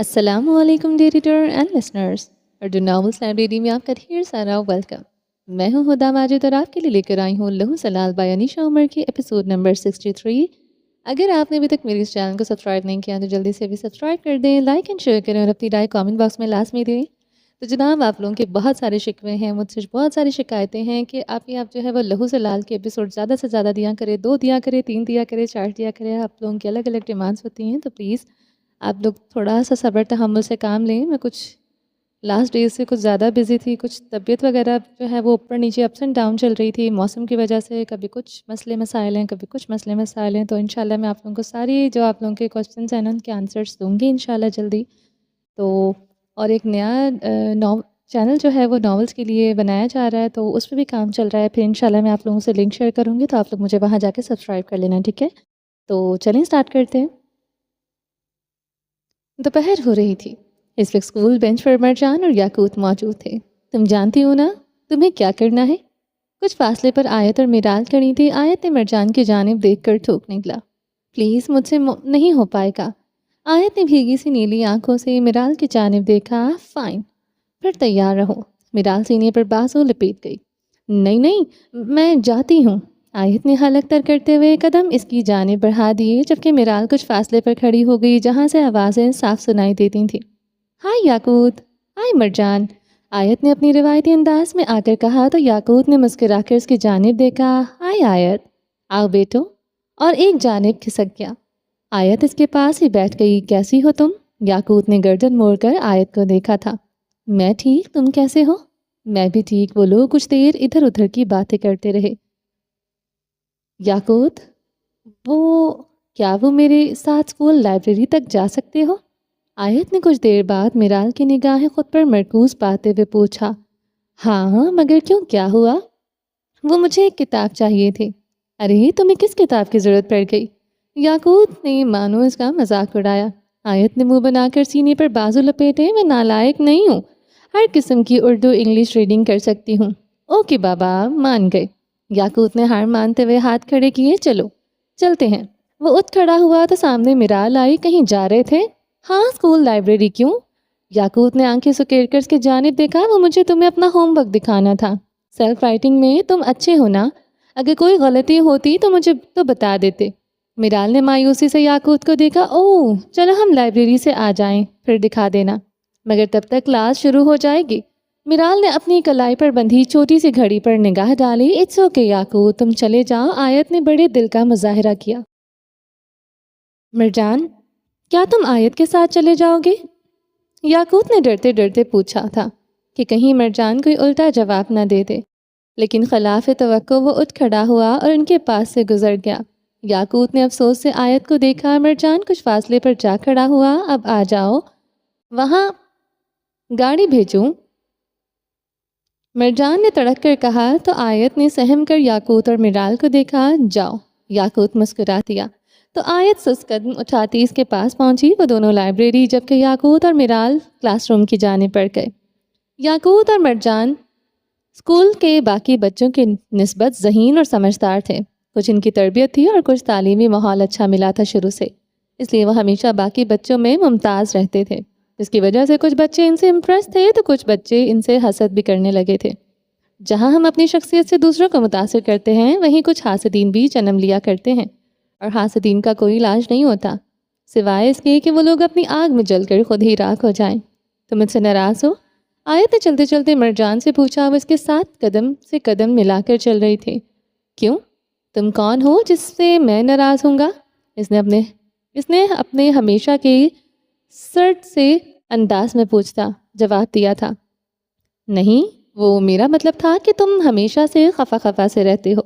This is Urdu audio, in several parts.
السلام علیکم dear reader and listeners, Urdu novels library میں آپ کا ڈھیر سارا ویلکم۔ میں ہوں ہدا ماجد اور آپ کے لیے لے کر آئی ہوں لہو سلال بائی انیشا عمر کی ایپیسوڈ نمبر 63۔ اگر آپ نے ابھی تک میری اس چینل کو سبسکرائب نہیں کیا تو جلدی سے بھی سبسکرائب کر دیں، لائک اینڈ شیئر کریں اور اپنی رائے کامنٹ باکس میں لازمی دیں۔ تو جناب، آپ لوگوں کے بہت سارے شکوے ہیں، مجھ سے بہت ساری شکایتیں ہیں کہ آپ جو ہے وہ لہو سلال کے ایپیسوڈ زیادہ سے زیادہ دیا کرے، 2 دیا کرے، 3 دیا کرے، 4 دیا کرے۔ آپ لوگوں کی الگ الگ ڈیمانڈس ہوتی ہیں، تو پلیز آپ لوگ تھوڑا سا صبر تحمل سے کام لیں۔ میں کچھ لاسٹ ڈیز سے کچھ زیادہ بزی تھی، کچھ طبیعت وغیرہ جو ہے وہ اوپر نیچے اپس اینڈ ڈاؤن چل رہی تھی موسم کی وجہ سے، کبھی کچھ مسئلے مسائل ہیں، کبھی کچھ مسئلے مسائل ہیں۔ تو انشاءاللہ میں آپ لوگوں کو ساری جو آپ لوگوں کے کوسچنس ہیں ان کے آنسرس دوں گی انشاءاللہ جلدی۔ تو اور ایک نیا چینل جو ہے وہ ناولس کے لیے بنایا جا رہا ہے، تو اس پہ بھی کام چل رہا ہے۔ پھر انشاءاللہ میں آپ لوگوں سے لنک شیئر کروں گی، تو آپ لوگ مجھے وہاں جا کے سبسکرائب کر لینا، ٹھیک ہے؟ تو چلیں اسٹارٹ کرتے ہیں۔ دوپہر ہو رہی تھی۔ اس وقت اسکول بینچ پر مرجان اور یاقوت موجود تھے۔ تم جانتی ہو نا تمہیں کیا کرنا ہے؟ کچھ فاصلے پر آیت اور میرال کھڑی تھی۔ آیت نے مرجان کی جانب دیکھ کر ٹھوک نکلا، پلیز مجھ سے نہیں ہو پائے گا۔ آیت نے بھیگی سی نیلی آنکھوں سے میرال کی جانب دیکھا۔ فائن، پھر تیار رہو۔ میرال سینے پر بازو لپیٹ گئی۔ نہیں نہیں، میں جاتی ہوں۔ آیت نے حلق تر کرتے ہوئے قدم اس کی جانب بڑھا دیے، جبکہ میرال کچھ فاصلے پر کھڑی ہو گئی جہاں سے آوازیں صاف سنائی دیتی تھیں۔ ہائے یاقوت، ہائے مرجان، آیت نے اپنی روایتی انداز میں آ کر کہا تو یاقوت نے مسکرا کر اس کی جانب دیکھا۔ ہائے آیت، آؤ بیٹو، اور ایک جانب کھسک گیا۔ آیت اس کے پاس ہی بیٹھ گئی۔ کیسی ہو تم؟ یاقوت نے گردن موڑ کر آیت کو دیکھا تھا۔ میں ٹھیک، تم کیسے ہو؟ میں بھی ٹھیک۔ وہ لوگ کچھ دیر ادھر ادھر کی باتیں کرتے رہے۔ یاقوت، وہ میرے ساتھ اسکول لائبریری تک جا سکتے ہو؟ آیت نے کچھ دیر بعد میرال کی نگاہیں خود پر مرکوز پاتے ہوئے پوچھا۔ ہاں، مگر کیوں، کیا ہوا؟ وہ مجھے ایک کتاب چاہیے تھی۔ ارے تمہیں کس کتاب کی ضرورت پڑ گئی؟ یاقوت نے مانو اس کا مذاق اڑایا۔ آیت نے منہ بنا کر سینے پر بازو لپیٹے۔ میں نالائق نہیں ہوں، ہر قسم کی اردو انگلش ریڈنگ کر سکتی ہوں۔ اوکے بابا، مان گئے۔ یاقوت نے ہار مانتے ہوئے ہاتھ کھڑے کیے۔ چلو چلتے ہیں۔ وہ اٹھ کھڑا ہوا تو سامنے میرال آئی۔ کہیں جا رہے تھے؟ ہاں، اسکول لائبریری۔ کیوں؟ یاقوت نے آنکھیں سکیڑ کر اس کی جانب دیکھا۔ وہ مجھے تمہیں اپنا ہوم ورک دکھانا تھا۔ سیلف رائٹنگ میں تم اچھے ہو نا؟ اگر کوئی غلطی ہوتی تو مجھے تو بتا دیتے۔ میرال نے مایوسی سے یاقوت کو دیکھا۔ اوہ چلو ہم لائبریری سے آ جائیں، پھر دکھا دینا، مگر تب تک کلاس شروع ہو جائے گی۔ میرال نے اپنی کلائی پر بندھی چھوٹی سی گھڑی پر نگاہ ڈالی۔ اٹس اوکے یاقوت، تم چلے جاؤ۔ آیت نے بڑے دل کا مظاہرہ کیا۔ مرجان، کیا تم آیت کے ساتھ چلے جاؤ گے؟ یاقوت نے ڈرتے ڈرتے پوچھا تھا کہ کہیں مرجان کوئی الٹا جواب نہ دے دے، لیکن خلاف توقع وہ اٹھ کھڑا ہوا اور ان کے پاس سے گزر گیا۔ یاقوت نے افسوس سے آیت کو دیکھا۔ مرجان کچھ فاصلے پر جا کھڑا ہوا۔ اب آ جاؤ، وہاں گاڑی بھیجوں؟ مرجان نے تڑک کر کہا تو آیت نے سہم کر یاقوت اور میرال کو دیکھا۔ جاؤ، یاقوت مسکرا دیا تو آیت سست قدم اٹھاتی اس کے پاس پہنچی۔ وہ دونوں لائبریری، جبکہ یاقوت اور میرال کلاس روم کی جانب بڑھ گئے۔ یاقوت اور مرجان اسکول کے باقی بچوں کی نسبت ذہین اور سمجھدار تھے۔ کچھ ان کی تربیت تھی اور کچھ تعلیمی ماحول اچھا ملا تھا شروع سے، اس لیے وہ ہمیشہ باقی بچوں میں ممتاز رہتے تھے، جس کی وجہ سے کچھ بچے ان سے امپریس تھے تو کچھ بچے ان سے حسد بھی کرنے لگے تھے۔ جہاں ہم اپنی شخصیت سے دوسروں کو متاثر کرتے ہیں، وہیں کچھ حاسدین بھی جنم لیا کرتے ہیں، اور حاسدین کا کوئی علاج نہیں ہوتا سوائے اس کے کہ وہ لوگ اپنی آگ میں جل کر خود ہی راکھ ہو جائیں۔ تم مجھ سے ناراض ہو؟ آیت نے چلتے چلتے مرجان سے پوچھا۔ وہ اس کے ساتھ قدم سے قدم ملا کر چل رہی تھی۔ کیوں؟ تم کون ہو جس سے میں ناراض ہوں گا؟ اس نے اپنے ہمیشہ کے سرد سے انداز میں پوچھتا جواب دیا تھا۔ نہیں، وہ میرا مطلب تھا کہ تم ہمیشہ سے خفا سے رہتے ہو۔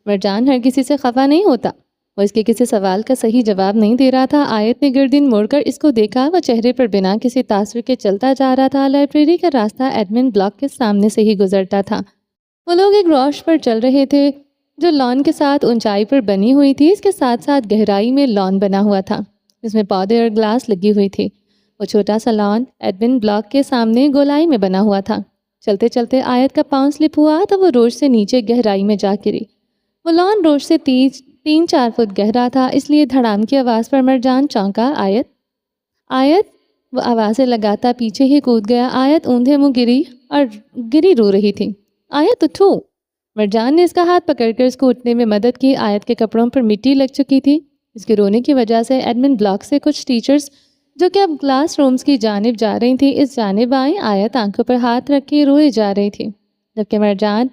مرجان ہر کسی سے خفا نہیں ہوتا۔ وہ اس کے کسی سوال کا صحیح جواب نہیں دے رہا تھا۔ آیت نے گردن موڑ کر اس کو دیکھا۔ وہ چہرے پر بنا کسی تاثر کے چلتا جا رہا تھا۔ لائبریری کا راستہ ایڈمن بلاک کے سامنے سے ہی گزرتا تھا۔ وہ لوگ ایک روش پر چل رہے تھے جو لان کے ساتھ اونچائی پر بنی ہوئی تھی۔ اس کے ساتھ ساتھ گہرائی میں لان بنا ہوا تھا، جس میں پودے اور گلاس لگی ہوئی تھی۔ وہ چھوٹا سا لان ایڈمن بلاک کے سامنے گولائی میں بنا ہوا تھا۔ چلتے چلتے آیت کا پاؤں سلپ ہوا تو وہ روش سے نیچے گہرائی میں جا گری۔ وہ لان روش سے 3-4 فٹ گہرا تھا، اس لیے دھڑام کی آواز پر مرجان چونکا۔ آیت وہ آوازیں لگاتا پیچھے ہی کود گیا۔ آیت اوندھے منہ گری رو رہی تھی۔ آیت اٹھو! مرجان نے اس کا ہاتھ پکڑ کر اس کو اٹھنے میں مدد کی۔ آیت کے کپڑوں پر مٹی لگ چکی تھی۔ اس کے رونے کی وجہ سے ایڈمن بلاک سے کچھ ٹیچرز جو کہ اب کلاس رومز کی جانب جا رہی تھیں اس جانب آئیں۔ آیت آنکھوں پر ہاتھ رکھ کے روئے جا رہی تھی، جبکہ مرجان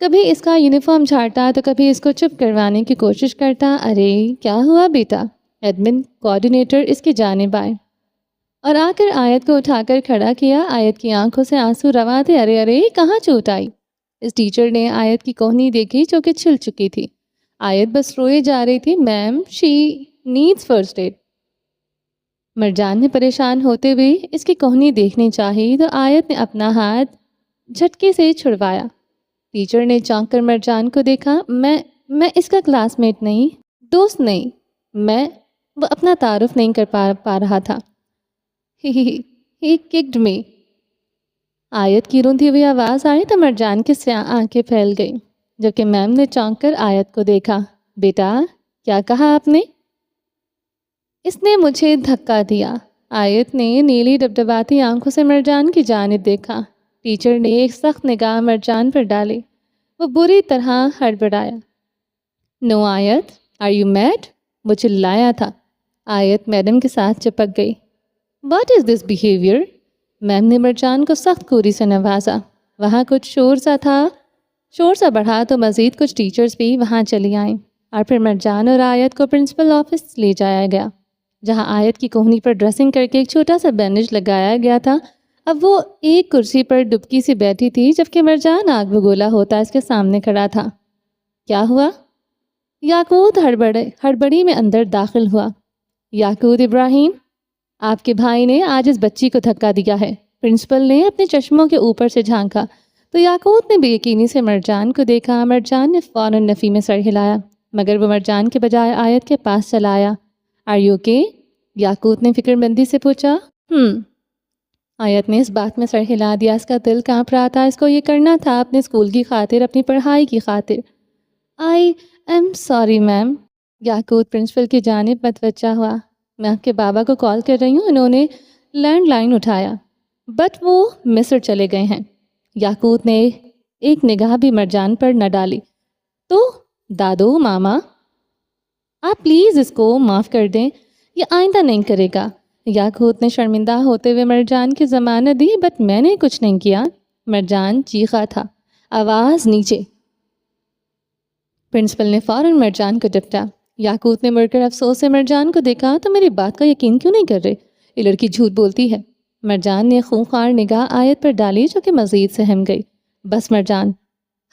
کبھی اس کا یونیفارم جھاڑتا تو کبھی اس کو چپ کروانے کی کوشش کرتا۔ ارے کیا ہوا بیٹا؟ ایڈمن کوآرڈینیٹر اس کی جانب آئے اور آ کر آیت کو اٹھا کر کھڑا کیا۔ آیت کی آنکھوں سے آنسو رواں تھے۔ ارے ارے کہاں چوٹ آئی؟ اس ٹیچر نے آیت کی کوہنی دیکھی جو کہ چھل چکی تھی۔ آیت بس روئے جا رہی تھی۔ میم شی نیڈز فرسٹ ایڈ۔ مرجان نے پریشان ہوتے ہوئے اس کی کوہنی دیکھنی چاہی تو آیت نے اپنا ہاتھ جھٹکے سے چھڑوایا۔ ٹیچر نے چونک کر مرجان کو دیکھا۔ میں اس کا کلاس میٹ نہیں، دوست نہیں، وہ اپنا تعارف نہیں کر پا رہا تھا۔ ہی ککڈ می۔ آیت کی روندھی ہوئی آواز آئی تو مرجان کی سیاہ آنکھیں پھیل گئی، جبکہ میم نے چونک کر آیت کو دیکھا۔ بیٹا کیا کہا آپ نے؟ اس نے مجھے دھکا دیا۔ آیت نے نیلی ڈبڈباتی آنکھوں سے مرجان کی جانب دیکھا۔ ٹیچر نے ایک سخت نگاہ مرجان پر ڈالی۔ وہ بری طرح ہڑبڑایا۔ نو آیت، آر یو میڈ؟ وہ چلایا تھا۔ آیت میڈم کے ساتھ چپک گئی۔ What is this behaviour? میم نے مرجان کو سخت کوری سے نوازا۔ وہاں کچھ شور سا بڑھا تو مزید کچھ ٹیچرز بھی وہاں چلی آئیں اور پھر مرجان اور آیت کو پرنسپل آفس لے جایا گیا، جہاں آیت کی کوہنی پر ڈریسنگ کر کے ایک چھوٹا سا بینڈیج لگایا گیا تھا۔ اب وہ ایک کرسی پر ڈبکی سی بیٹھی تھی، جبکہ مرجان آگ بگولا ہوتا اس کے سامنے کھڑا تھا۔ کیا ہوا؟ یاقوت ہڑبڑی میں اندر داخل ہوا۔ یاقوت ابراہیم، آپ کے بھائی نے آج اس بچی کو دھکا دیا ہے۔ پرنسپل نے اپنے چشموں کے اوپر سے جھانکا تو یاقوت نے بے یقینی سے مرجان کو دیکھا۔ مرجان نے فوراً نفی میں سر ہلایا، مگر وہ مرجان کے بجائے آیت کے پاس چلا آیا۔ Are you okay? یاقوت نے فکر مندی سے پوچھا۔ آیت نے اس بات میں سر ہلا دیا۔ اس کا دل کانپ رہا تھا۔ اس کو یہ کرنا تھا اپنے اسکول کی خاطر، اپنی پڑھائی کی خاطر۔ I am sorry ma'am. Yaqoot principal کی جانب متوجہ ہوا۔ میں آپ کے بابا کو کال کر رہی ہوں، انہوں نے لینڈ لائن اٹھایا، بٹ وہ مصر چلے گئے ہیں۔ یاقوت نے ایک نگاہ بھی مرجان پر نہ ڈالی۔ تو دادو ماما، آپ پلیز اس کو معاف کر دیں، یہ آئندہ نہیں کرے گا۔ یاقوت نے شرمندہ ہوتے ہوئے مرجان کی ضمانت دی۔ بٹ میں نے کچھ نہیں کیا۔ مرجان چیخا تھا، آواز نیچے۔ پرنسپل نے فوراً مرجان کو ڈپٹا۔ یاقوت نے مڑ کر افسوس سے مرجان کو دیکھا۔ تو میری بات کا یقین کیوں نہیں کر رہے؟ یہ لڑکی جھوٹ بولتی ہے۔ مرجان نے خونخوار نگاہ آیت پر ڈالی، جو کہ مزید سہم گئی۔ بس مرجان،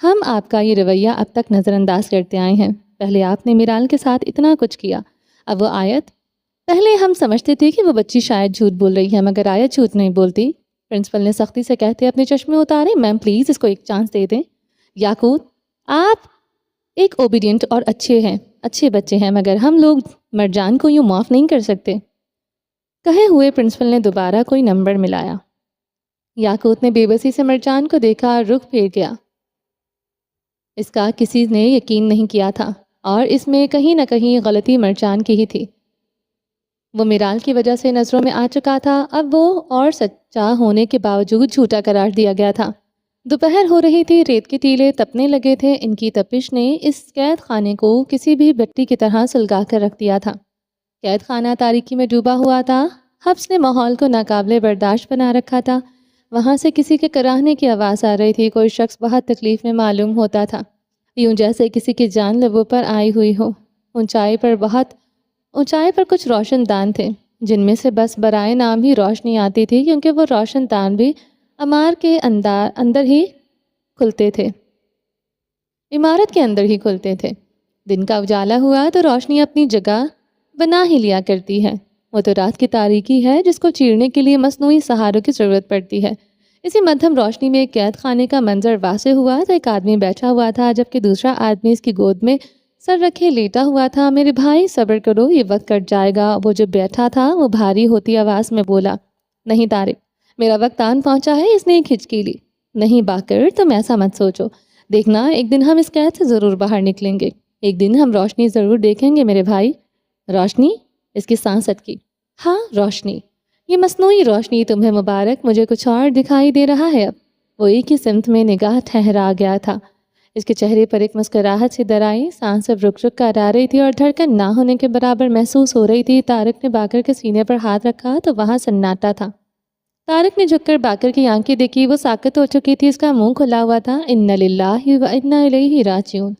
ہم آپ کا یہ رویہ اب تک نظر انداز کرتے آئے ہیں۔ پہلے آپ نے میرال کے ساتھ اتنا کچھ کیا، اب وہ آیت۔ پہلے ہم سمجھتے تھے کہ وہ بچی شاید جھوٹ بول رہی ہے، مگر آیت جھوٹ نہیں بولتی۔ پرنسپل نے سختی سے کہتے اپنے چشمے اتارے۔ میم پلیز اس کو ایک چانس دے دیں۔ یاقوت، آپ ایک اوبیڈینٹ اور اچھے بچے ہیں، مگر ہم لوگ مرجان کو یوں معاف نہیں کر سکتے۔ کہے ہوئے پرنسپل نے دوبارہ کوئی نمبر ملایا۔ یاقوت نے بے بسی سے مرجان کو دیکھا اور رخ پھیر گیا۔ اس کا کسی نے یقین نہیں کیا تھا، اور اس میں کہیں نہ کہیں غلطی مرجان کی ہی تھی۔ وہ میرال کی وجہ سے نظروں میں آ چکا تھا، اب وہ اور سچا ہونے کے باوجود جھوٹا قرار دیا گیا تھا۔ دوپہر ہو رہی تھی، ریت کے ٹیلے تپنے لگے تھے۔ ان کی تپش نے اس قید خانے کو کسی بھی بٹی کی طرح سلگا کر رکھ دیا تھا۔ قید خانہ تاریکی میں ڈوبا ہوا تھا۔ حبس نے ماحول کو ناقابل برداشت بنا رکھا تھا۔ وہاں سے کسی کے کراہنے کی آواز آ رہی تھی۔ کوئی شخص بہت تکلیف میں معلوم ہوتا تھا، یوں جیسے کسی کی جان لبوں پر آئی ہوئی ہو۔ اونچائی پر کچھ روشن دان تھے، جن میں سے بس برائے نام ہی روشنی آتی تھی، کیونکہ وہ روشن دان بھی عمارت کے اندر ہی کھلتے تھے۔ دن کا اجالا ہوا تو روشنی اپنی جگہ بنا ہی لیا کرتی ہے۔ وہ تو رات کی تاریکی ہے جس کو چیرنے کے لیے مصنوعی سہاروں کی ضرورت پڑتی ہے۔ اسی مدھم روشنی میں ایک قید خانے کا منظر واضح ہوا تو ایک آدمی بیٹھا ہوا تھا، جبکہ دوسرا آدمی اس کی گود میں سر رکھے لیٹا ہوا تھا۔ میرے بھائی صبر کرو، یہ وقت کٹ جائے گا۔ وہ جو بیٹھا تھا وہ بھاری ہوتی آواز میں بولا۔ نہیں طارق، میرا وقت آن پہنچا ہے۔ اس نے ایک ہچکی لی۔ نہیں باکر، تم ایسا مت سوچو، دیکھنا ایک دن ہم اس قید سے ضرور باہر نکلیں گے، ایک دن ہم روشنی ضرور دیکھیں گے میرے بھائی۔ روشنی؟ اس کی سانس اٹکی۔ ہاں روشنی، یہ مصنوعی روشنی تمہیں مبارک، مجھے کچھ اور دکھائی دے رہا ہے اب۔ وہ ایک ہی سمت میں نگاہ ٹھہرا گیا تھا۔ اس کے چہرے پر ایک مسکراہٹ سی در آئی، سانس اب رک رک کر آ رہی تھی اور دھڑکن نہ ہونے کے برابر محسوس ہو رہی تھی۔ طارق نے باقر کے سینے پر ہاتھ رکھا تو وہاں سناٹا تھا۔ طارق نے جھک کر باقر کی آنکھیں دیکھی، وہ ساکت ہو چکی تھی، اس کا منہ کھلا ہوا تھا۔ اِنَّ لِلَّهِ وَإِنَّا إِلَيْهِ راجعون۔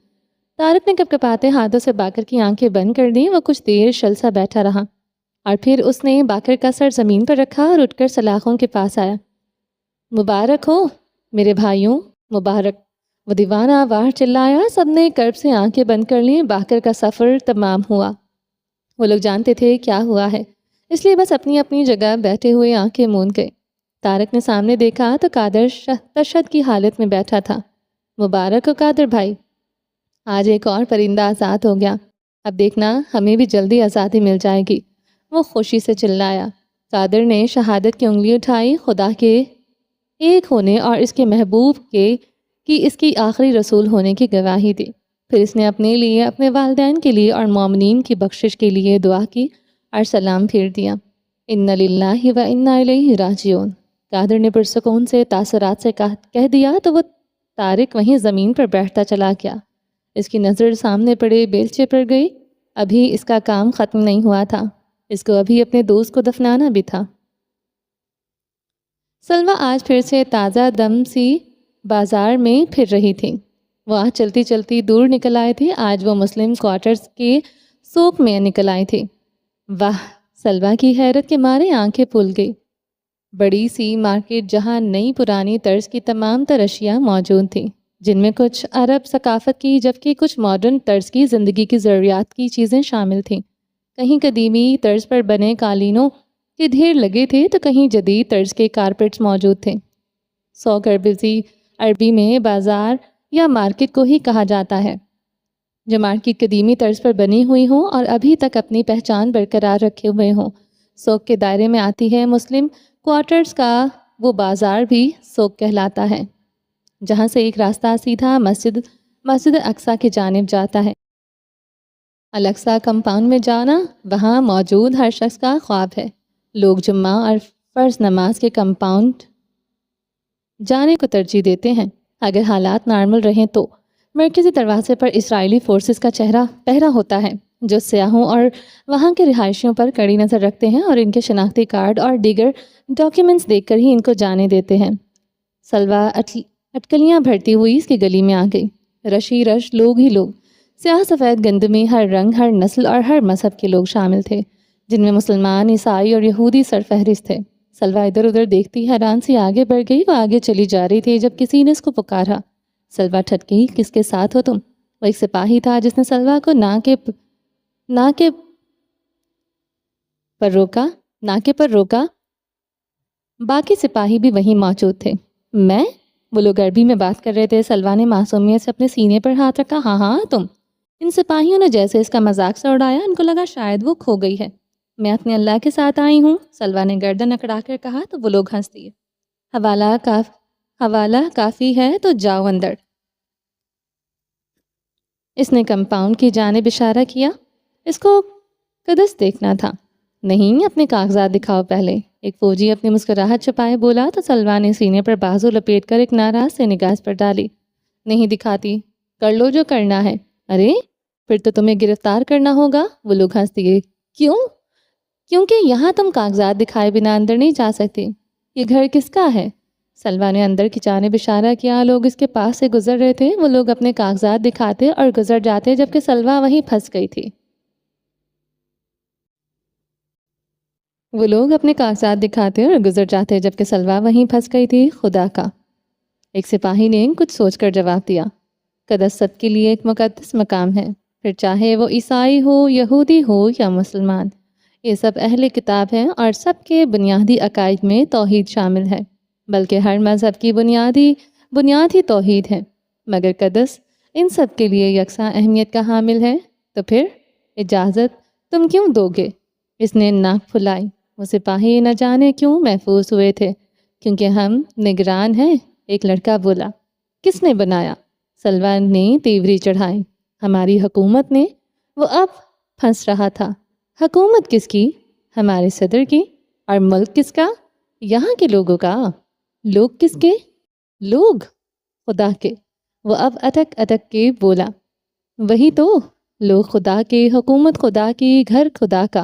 طارق نے کپکپاتے ہاتھوں سے باقر کی آنکھیں بند کر دیں۔ وہ کچھ دیر شل سا بیٹھا رہا اور پھر اس نے باقر کا سر زمین پر رکھا اور اٹھ کر سلاخوں کے پاس آیا۔ مبارک ہو میرے بھائیوں، مبارک، وہ دیوانہ وار چلایا۔ سب نے کرب سے آنکھیں بند کر لیں۔ باقر کا سفر تمام ہوا۔ وہ لوگ جانتے تھے کیا ہوا ہے، اس لیے بس اپنی اپنی جگہ بیٹھے ہوئے آنکھیں موند گئے۔ طارق نے سامنے دیکھا تو قادر تشہد کی حالت میں بیٹھا تھا۔ مبارک ہو قادر بھائی، آج ایک اور پرندہ آزاد ہو گیا، اب دیکھنا ہمیں بھی جلدی آزادی مل جائے گی، وہ خوشی سے چلایا۔ قادر نے شہادت کی انگلی اٹھائی، خدا کے ایک ہونے اور اس کے محبوب کی اس کی آخری رسول ہونے کی گواہی دی۔ پھر اس نے اپنے لیے، اپنے والدین کے لیے اور مومنین کی بخشش کے لیے دعا کی اور سلام پھیر دیا۔ اِنَّ لِلَّهِ وَإِنَّا إِلَيْهِ راجعون۔ قادر نے پرسکون سے تاثرات سے کہہ دیا تو وہ طارق وہیں زمین پر بیٹھتا چلا گیا۔ اس کی نظر سامنے پڑے بیلچے پر گئی۔ ابھی اس کا کام ختم نہیں ہوا تھا، اس کو ابھی اپنے دوست کو دفنانا بھی تھا۔ سلویٰ آج پھر سے تازہ دم سی بازار میں پھر رہی تھی۔ وہ آج چلتی چلتی دور نکل آئی تھی۔ آج وہ مسلم کوارٹرز کے سوق میں نکل آئی تھی۔ واہ، سلویٰ کی حیرت کے مارے آنکھیں پھول گئی۔ بڑی سی مارکیٹ جہاں نئی پرانی طرز کی تمام تر اشیاء موجود تھیں، جن میں کچھ عرب ثقافت کی جبکہ کچھ ماڈرن طرز کی زندگی کی ضروریات کی چیزیں شامل تھیں۔ کہیں قدیمی طرز پر بنے قالینوں کے ڈھیر لگے تھے تو کہیں جدید طرز کے کارپیٹس موجود تھے۔ سوق عربی میں بازار یا مارکیٹ کو ہی کہا جاتا ہے۔ جو مارکیٹ قدیمی طرز پر بنی ہوئی ہوں اور ابھی تک اپنی پہچان برقرار رکھے ہوئے ہوں۔ سوق کے دائرے میں آتی ہے مسلم کوارٹرز کا وہ بازار بھی سوق کہلاتا ہے، جہاں سے ایک راستہ سیدھا مسجد اقصیٰ کی جانب جاتا ہے۔ الاقصیٰ کمپاؤنڈ میں جانا وہاں موجود ہر شخص کا خواب ہے۔ لوگ جمعہ اور فرض نماز کے کمپاؤنڈ جانے کو ترجیح دیتے ہیں۔ اگر حالات نارمل رہیں تو مرکزی دروازے پر اسرائیلی فورسز کا پہرا ہوتا ہے، جو سیاحوں اور وہاں کے رہائشیوں پر کڑی نظر رکھتے ہیں اور ان کے شناختی کارڈ اور دیگر ڈاکیومنٹس دیکھ کر ہی ان کو جانے دیتے ہیں۔ سلویٰ اٹکلیاں بھرتی ہوئی اس کی گلی میں آ گئی۔ رشی رش، لوگ ہی لوگ، سیاہ سفید گندمی، ہر رنگ، ہر نسل اور ہر مذہب کے لوگ شامل تھے، جن میں مسلمان، عیسائی اور یہودی سرفہرست تھے۔ سلویٰ ادھر ادھر دیکھتی حیران سی آگے بڑھ گئی۔ وہ آگے چلی جا رہی تھی جب کسی نے اس کو پکارا۔ سلویٰ ٹھٹکی، کس کے ساتھ ہو تم؟ وہ ایک سپاہی تھا جس نے سلویٰ کو ناکے پر روکا۔ باقی سپاہی بھی وہیں موجود تھے۔ میں؟ وہ لوگ عربی میں بات کر رہے تھے۔ سلویٰ نے معصومیت سے اپنے سینے پر ہاتھ رکھا۔ ہاں ہاں تم۔ ان سپاہیوں نے جیسے اس کا مذاق سے اڑایا، ان کو لگا شاید وہ کھو گئی ہے۔ میں اپنے اللہ کے ساتھ آئی ہوں، سلویٰ نے گردن اکڑا کر کہا تو وہ لوگ ہنس دیے۔ حوالہ کافی ہے تو جاؤ اندر۔ اس نے کمپاؤنڈ کی جانب اشارہ کیا۔ اس کو قدس دیکھنا تھا۔ نہیں، اپنے کاغذات دکھاؤ پہلے، ایک فوجی اپنی مسکراہٹ چھپائے بولا تو سلویٰ نے سینے پر بازو لپیٹ کر ایک ناراض سے نگاہ پر ڈالی۔ نہیں دکھاتی، کر لو جو کرنا ہے۔ ارے پھر تو تمہیں گرفتار کرنا ہوگا، وہ لوگ ہنس دیے۔ کیوں؟ کیونکہ یہاں تم کاغذات دکھائے بنا اندر نہیں جا سکتے۔ یہ گھر کس کا ہے؟ سلویٰ نے اندر کی جانب اشارہ کیا۔ لوگ اس کے پاس سے گزر رہے تھے۔ وہ لوگ اپنے کاغذات دکھاتے اور گزر جاتے جبکہ سلویٰ وہیں پھنس گئی تھی۔ خدا کا، ایک سپاہی نے کچھ سوچ کر جواب دیا۔ قدس سب کے لیے ایک مقدس مقام ہے، پھر چاہے وہ عیسائی ہو، یہودی ہو یا مسلمان۔ یہ سب اہل کتاب ہیں اور سب کے بنیادی عقائد میں توحید شامل ہے، بلکہ ہر مذہب کی بنیاد ہی توحید ہے، مگر قدس ان سب کے لیے یکساں اہمیت کا حامل ہے۔ تو پھر اجازت تم کیوں دو گے؟ اس نے ناک پھلائی۔ وہ سپاہی نہ جانے کیوں محفوظ ہوئے تھے، کیونکہ ہم نگران ہیں، ایک لڑکا بولا۔ کس نے بنایا؟ سلویٰ نے تیوری چڑھائی۔ ہماری حکومت نے۔ وہ اب پھنس رہا تھا۔ حکومت کس کی؟ ہمارے صدر کی۔ اور ملک کس کا؟ یہاں کے لوگوں کا۔ لوگ کس کے؟ لوگ خدا کے۔ وہ اب اٹک اٹک کے بولا، وہی تو، لوگ خدا کے، حکومت خدا کی، گھر خدا کا،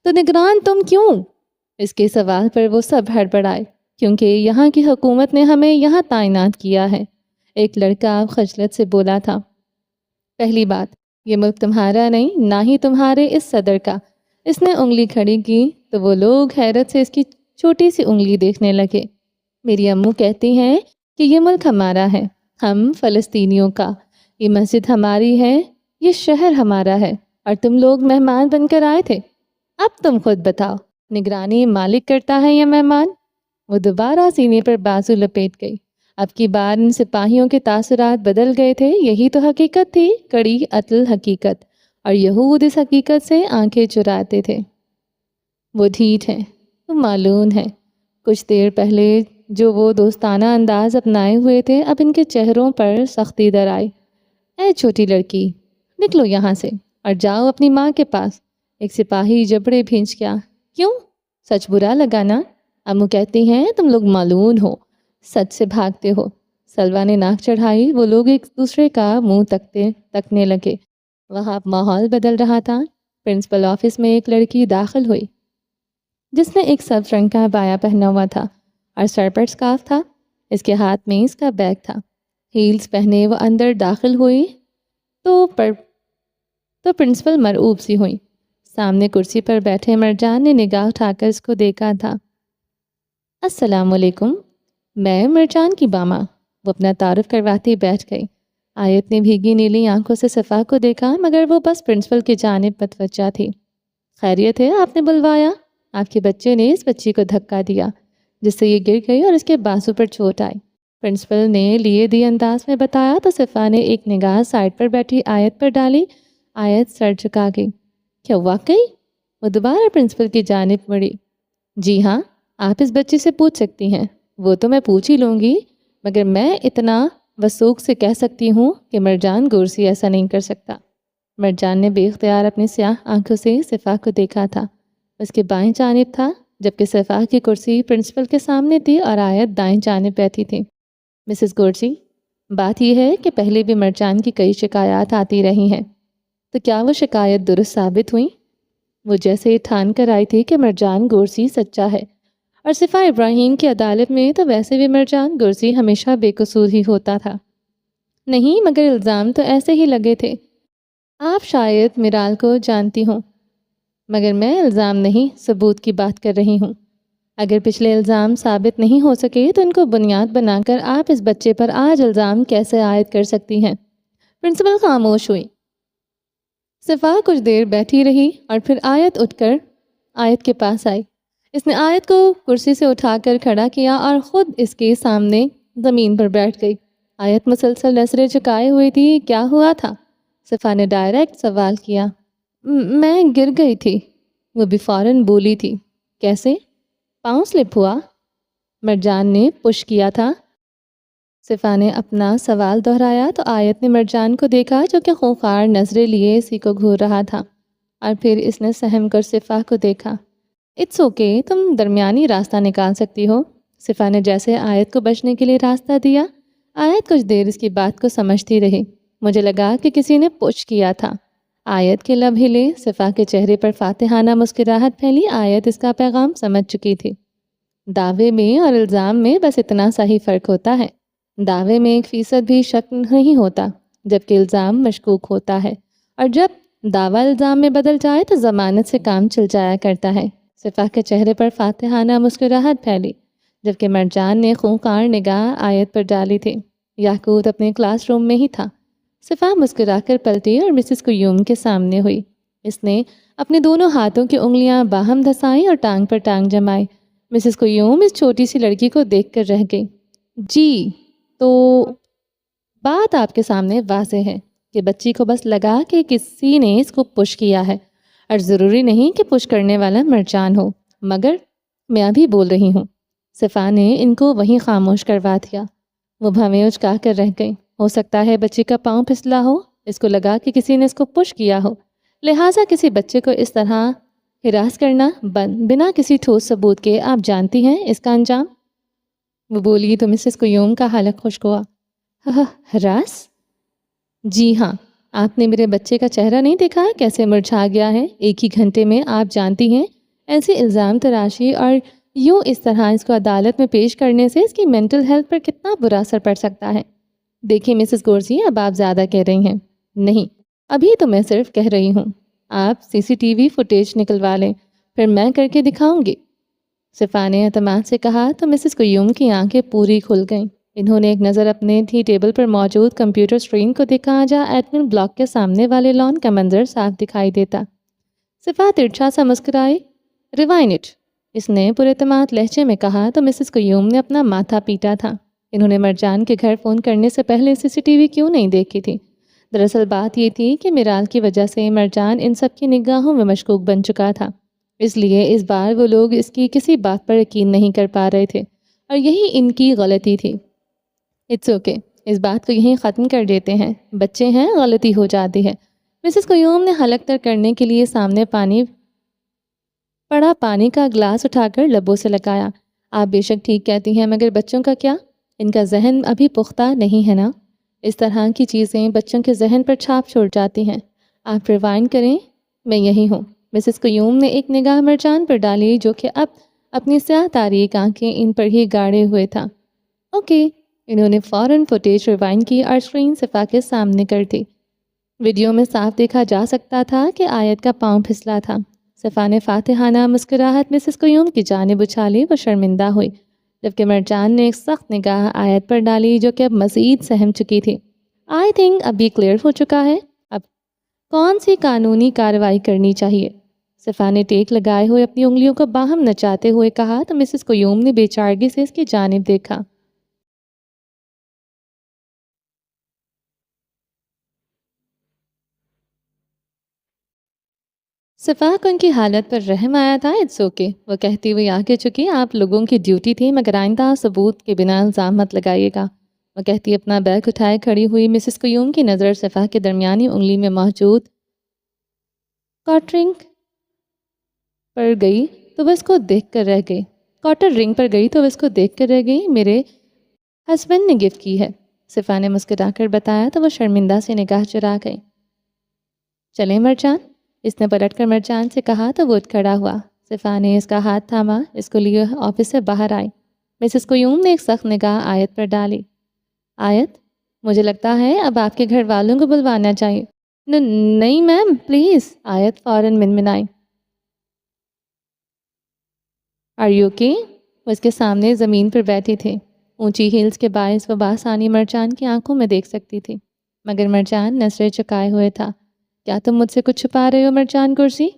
تو نگران تم کیوں؟ اس کے سوال پر وہ سب ہڑبڑائے، کیونکہ یہاں کی حکومت نے ہمیں یہاں تعینات کیا ہے۔ ایک لڑکا خجلت سے بولا تھا، پہلی بات، یہ ملک تمہارا نہیں، نہ ہی تمہارے اس صدر کا۔ اس نے انگلی کھڑی کی تو وہ لوگ حیرت سے اس کی چھوٹی سی انگلی دیکھنے لگے۔ میری امّو کہتی ہیں کہ یہ ملک ہمارا ہے، ہم فلسطینیوں کا، یہ مسجد ہماری ہے، یہ شہر ہمارا ہے، اور تم لوگ مہمان بن کر آئے تھے۔ اب تم خود بتاؤ، نگرانی مالک کرتا ہے یا مہمان؟ وہ دوبارہ سینے پر بازو لپیٹ گئی۔ اب کی بار ان سپاہیوں کے تاثرات بدل گئے تھے، یہی تو حقیقت تھی، کڑی اٹل حقیقت، اور یہود اس حقیقت سے آنکھیں چراتے تھے۔ وہ ڈھیٹ ہیں، وہ معلوم ہے۔ کچھ دیر پہلے جو وہ دوستانہ انداز اپنائے ہوئے تھے، اب ان کے چہروں پر سختی در آئی۔ اے چھوٹی لڑکی، نکلو یہاں سے اور جاؤ اپنی ماں کے پاس۔ ایک سپاہی جبڑے بھینچ گیا، کیوں؟ سچ برا لگا نا؟ امّو کہتی ہیں تم لوگ معلوم ہو، سچ سے بھاگتے ہو۔ سلویٰ نے ناک چڑھائی۔ وہ لوگ ایک دوسرے کا منہ تکنے لگے۔ وہاں ماحول بدل رہا تھا۔ پرنسپل آفس میں ایک لڑکی داخل ہوئی جس نے ایک سبز رنگ کا عبایا پہنا ہوا تھا اور سر پر اسکارف تھا۔ اس کے ہاتھ میں اس کا بیگ تھا۔ ہیلز پہنے وہ اندر داخل ہوئی تو پرنسپل مرعوب سی ہوئی۔ سامنے کرسی پر بیٹھے مرجان نے نگاہ اٹھا کر اس کو دیکھا تھا۔ السلام علیکم، میں مرجان کی باما۔ وہ اپنا تعارف کرواتی بیٹھ گئی۔ آیت نے بھیگی نیلی آنکھوں سے صفا کو دیکھا، مگر وہ بس پرنسپل کی جانب متوجہ تھی۔ خیریت ہے، آپ نے بلوایا؟ آپ کے بچے نے اس بچی کو دھکا دیا جس سے یہ گر گئی اور اس کے بازو پر چوٹ آئی۔ پرنسپل نے لیے دی انداز میں بتایا تو صفا نے ایک نگاہ سائڈ پر بیٹھی آیت پر ڈالی۔ آیت سر جھکا گئی۔ کیا واقعی؟ وہ دوبارہ پرنسپل کی جانب مڑی۔ جی ہاں، آپ اس بچی سے پوچھ سکتی ہیں، وہ تو میں پوچھ ہی لوں گی، مگر میں اتنا وثوق سے کہہ سکتی ہوں کہ مرجان گورسی ایسا نہیں کر سکتا۔ مرجان نے بے اختیار اپنی سیاہ آنکھوں سے صفا کو دیکھا تھا۔ اس کے بائیں جانب تھا، جبکہ صفا کی کرسی پرنسپل کے سامنے تھی اور آیت دائیں جانب بیٹھی تھی۔ مسز گورسی، بات یہ ہے کہ پہلے بھی مرجان کی کئی شکایات آتی رہی ہیں، تو کیا وہ شکایت درست ثابت ہوئیں؟ وہ جیسے یہ ٹھان کر آئی تھی کہ مرجان گورسی سچا ہے، اور صفا ابراہیم کی عدالت میں تو ویسے بھی مرجان گورسی ہمیشہ بے قصور ہی ہوتا تھا۔ نہیں، مگر الزام تو ایسے ہی لگے تھے۔ آپ شاید میرال کو جانتی ہوں، مگر میں الزام نہیں، ثبوت کی بات کر رہی ہوں۔ اگر پچھلے الزام ثابت نہیں ہو سکے تو ان کو بنیاد بنا کر آپ اس بچے پر آج الزام کیسے عائد کر سکتی ہیں؟ پرنسپل خاموش ہوئی۔ صفا کچھ دیر بیٹھی رہی اور پھر آیت اٹھ کر آیت کے پاس آئی۔ اس نے آیت کو کرسی سے اٹھا کر کھڑا کیا اور خود اس کے سامنے زمین پر بیٹھ گئی۔ آیت مسلسل نظریں جھکائے ہوئی تھی۔ کیا ہوا تھا؟ صفا نے ڈائریکٹ سوال کیا۔ میں گر گئی تھی، وہ بھی فوراً بولی تھی۔ کیسے؟ پاؤں سلپ ہوا؟ مرجان نے پش کیا تھا۔ صفا نے اپنا سوال دہرایا تو آیت نے مرجان کو دیکھا جو کہ خونخوار نظریں لیے اسی کو گھور رہا تھا، اور پھر اس نے سہم کر صفا کو دیکھا۔ اٹس اوکے، تم درمیانی راستہ نکال سکتی ہو۔ صفا نے جیسے آیت کو بچنے کے لیے راستہ دیا۔ آیت کچھ دیر اس کی بات کو سمجھتی رہی۔ مجھے لگا کہ کسی نے پش کیا تھا۔ آیت کے لب ہلے۔ صفا کے چہرے پر فاتحانہ مسکراہٹ پھیلی۔ آیت اس کا پیغام سمجھ چکی تھی۔ دعوے میں اور الزام میں بس اتنا سا ہی فرق ہوتا ہے۔ دعوے میں 1% بھی شک نہیں ہوتا، جبکہ الزام مشکوک ہوتا ہے، اور جب دعویٰ الزام میں بدل جائے تو ضمانت سے کام چل جایا کرتا ہے۔ صفا کے چہرے پر فاتحانہ مسکراہٹ پھیلی، جبکہ مرجان نے خونخوار نگاہ آیت پر ڈالی تھی۔ یاقوت اپنے کلاس روم میں ہی تھا۔ صفا مسکرا کر پلٹی اور مسز قیوم کے سامنے ہوئی۔ اس نے اپنے دونوں ہاتھوں کی انگلیاں باہم دھسائیں اور ٹانگ پر ٹانگ جمائی۔ مسز قیوم اس چھوٹی سی لڑکی کو دیکھ کر رہ گئی۔ جی تو بات آپ کے سامنے واضح ہے کہ بچی کو بس لگا کہ کسی نے اس کو پش کیا ہے، اور ضروری نہیں کہ پش کرنے والا مرجان ہو، مگر میں ابھی بول رہی ہوں۔ صفا نے ان کو وہیں خاموش کروا دیا۔ وہ بھویں اچکا کر رہ گئی۔ ہو سکتا ہے بچی کا پاؤں پھسلا ہو، اس کو لگا کہ کسی نے اس کو پش کیا ہو، لہٰذا کسی بچے کو اس طرح ہراس کرنا بند، بنا کسی ٹھوس ثبوت کے۔ آپ جانتی ہیں اس کا انجام؟ وہ بولی تو مسز قیوم کا حلق خشک ہوا۔ ہراس؟ جی ہاں، آپ نے میرے بچے کا چہرہ نہیں دیکھا کیسے مرجھا گیا ہے؟ ایک ہی گھنٹے میں آپ جانتی ہیں ایسی الزام تراشی اور یوں اس طرح اس کو عدالت میں پیش کرنے سے اس کی مینٹل ہیلتھ پر کتنا برا اثر پڑ سکتا ہے۔ دیکھیں مسز گورسی، اب آپ زیادہ کہہ رہی ہیں۔ نہیں، ابھی تو میں صرف کہہ رہی ہوں۔ آپ سی سی ٹی وی فوٹیج نکلوا لیں، پھر میں کر کے دکھاؤں گی۔ صفا نے اعتماد سے کہا تو مسز قیوم کی آنکھیں پوری کھل گئیں۔ انہوں نے ایک نظر اپنے تھی ٹیبل پر موجود کمپیوٹر اسکرین کو دیکھا جہاں ایڈمن بلاک کے سامنے والے لان کا منظر صاف دکھائی دیتا۔ صفا ترچھا سا مسکرائی۔ ریوائن اٹ، اس نے پراعتماد لہجے میں کہا تو مسز قیوم نے اپنا ماتھا پیٹا تھا۔ انہوں نے مرجان کے گھر فون کرنے سے پہلے سی سی ٹی وی کیوں نہیں دیکھی تھی؟ دراصل بات یہ تھی کہ میرال کی وجہ سے مرجان ان سب کی نگاہوں میں مشکوک بن چکا تھا، اس لیے اس بار وہ لوگ اس کی کسی بات پر یقین نہیں کر پا رہے تھے اور یہی ان کی غلطی تھی۔ اٹس اوکے، اس بات کو یہیں ختم کر دیتے ہیں، بچے ہیں، غلطی ہو جاتی ہے۔ مسز قیوم نے حلق تر کرنے کے لیے سامنے پانی کا گلاس اٹھا کر لبوں سے لگایا۔ آپ بے شک ٹھیک کہتی ہیں، مگر بچوں کا کیا؟ ان کا ذہن ابھی پختہ نہیں ہے نا؟ اس طرح کی چیزیں بچوں کے ذہن پر چھاپ چھوڑ جاتی ہیں۔ آپ ریوائنڈ کریں، میں یہی ہوں۔ مسز قیوم نے ایک نگاہ مرجان پر ڈالی جو کہ اب اپنی سیاہ تاریک آنکھیں ان پر ہی گاڑے ہوئے تھا۔ اوکے، انہوں نے فوراً فوٹیج ریوائنڈ کی اور اسکرین صفا کے سامنے کر دی۔ ویڈیو میں صاف دیکھا جا سکتا تھا کہ آیت کا پاؤں پھسلا تھا۔ صفا نے فاتحانہ مسکراہٹ مسز قیوم کی جانب اچھالی، وہ شرمندہ ہوئی، جبکہ مرجان نے ایک سخت نگاہ آیت پر ڈالی جو کہ اب مزید سہم چکی تھی۔ آئی تھنک اب یہ کلیئر ہو چکا ہے، اب کون سی قانونی کارروائی کرنی چاہیے؟ صفا نے ٹیک لگائے ہوئے اپنی انگلیوں کو باہم نچاتے ہوئے کہا تو مسز قیوم نے بے چارگی سے اس کی جانب دیکھا۔ صفا کو ان کی حالت پر رحم آیا تھا۔ اٹس اوکے، وہ کہتی ہوئی آگے چکی، آپ لوگوں کی ڈیوٹی تھی، مگر آئندہ ثبوت کے بنا الزام مت لگائیے گا۔ وہ کہتی اپنا بیگ اٹھائے کھڑی ہوئی۔ مسز قیوم کی نظر صفا کے درمیانی انگلی میں موجود کاٹر رنگ پر گئی تو وہ اس کو دیکھ کر رہ گئی۔ میرے ہسبینڈ نے گفٹ کی ہے، صفا نے مسکرا کر بتایا تو وہ شرمندہ سے نگاہ چرا گئی۔ چلیں مرجان، اس نے پلٹ کر مرجان سے کہا تو وہ اٹھ کھڑا ہوا۔ صفا نے اس کا ہاتھ تھاما، اس کو لیے آفس سے باہر آئی۔ مسز قیوم نے ایک سخت نگاہ آیت پر ڈالی۔ آیت، مجھے لگتا ہے اب آپ کے گھر والوں کو بلوانا چاہیے۔ نہیں میم پلیز، آیت فوراً منمنائی۔ Are you okay? وہ اس کے سامنے زمین پر بیٹھی تھی، اونچی ہیلز کے باعث وہ بآسانی مرجان کی آنکھوں میں دیکھ سکتی تھی، مگر مرجان نظریں چکائے ہوئے تھا۔ کیا تم مجھ سے کچھ چھپا رہے ہو مرجان کرسی؟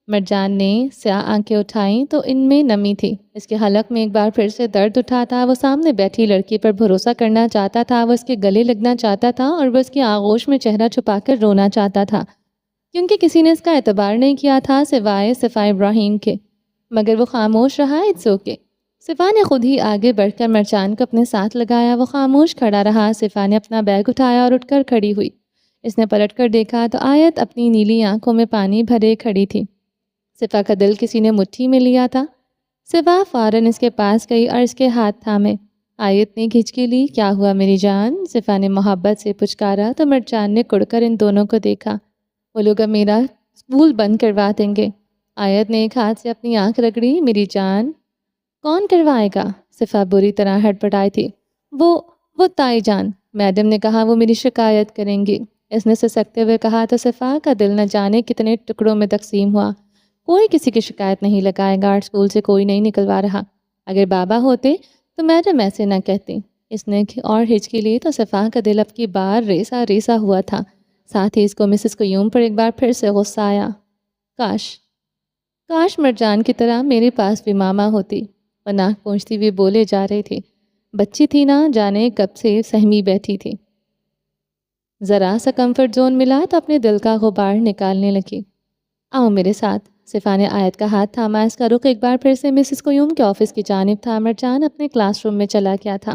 مرجان نے سیاہ آنکھیں اٹھائیں تو ان میں نمی تھی۔ اس کے حلق میں ایک بار پھر سے درد اٹھا تھا۔ وہ سامنے بیٹھی لڑکی پر بھروسہ کرنا چاہتا تھا، وہ اس کے گلے لگنا چاہتا تھا اور وہ اس کی آغوش میں چہرہ چھپا کر رونا چاہتا تھا، کیونکہ کسی نے اس کا اعتبار نہیں کیا تھا سوائے صفا ابراہیم کے، مگر وہ خاموش رہا۔ اٹس اوکے، صفا نے خود ہی آگے بڑھ کر مرجان کو اپنے ساتھ لگایا۔ وہ خاموش کھڑا رہا۔ صفا نے اپنا بیگ اٹھایا اور اٹھ کر کھڑی ہوئی۔ اس نے پلٹ کر دیکھا تو آیت اپنی نیلی آنکھوں میں پانی بھرے کھڑی تھی۔ صفا کا دل کسی نے مٹھی میں لیا تھا۔ صفا فوراً اس کے پاس گئی اور اس کے ہاتھ تھامے۔ آیت نے کھچکی لی۔ کیا ہوا میری جان؟ صفا نے محبت سے پچکارا تو مرجان نے کڑ کر ان دونوں کو دیکھا۔ وہ لوگ اب میرا اسکول بند کروا دیں گے۔ آیت نے ایک ہاتھ سے اپنی آنکھ رگڑی۔ میری جان، کون کروائے گا؟ صفا بری طرح ہڑبڑائی تھی۔ وہ تائی جان، میڈم نے کہا وہ میری شکایت کریں گی، اس نے سسکتے ہوئے کہا تو صفا کا دل نہ جانے کتنے ٹکڑوں میں تقسیم ہوا۔ کوئی کسی کی شکایت نہیں لگائے گا، اسکول سے کوئی نہیں نکلوا رہا۔ اگر بابا ہوتے تو میڈم ایسے نہ کہتی۔ اس نے اور ہچکی لی تو صفا کا دل اب کی بار ریسا ریسا ہوا تھا، ساتھ ہی اس کو مسز قیوم پر ایک بار پھر سے غصہ آیا۔ کاش مرجان کی طرح میرے پاس بھی ماما ہوتی، وہ ناک پونچھتی ہوئی بولے جا رہی تھی۔ بچی تھی نا، جانے کب سے سہمی بیٹھی تھی، ذرا سا کمفرٹ زون ملا تو اپنے دل کا غبار نکالنے لگی۔ آؤ میرے ساتھ۔ صفا نے آیت کا ہاتھ تھاما۔ اس کا رخ ایک بار پھر سے مسز قیوم کے آفس کی جانب تھا۔ مرجان اپنے کلاس روم میں چلا گیا تھا۔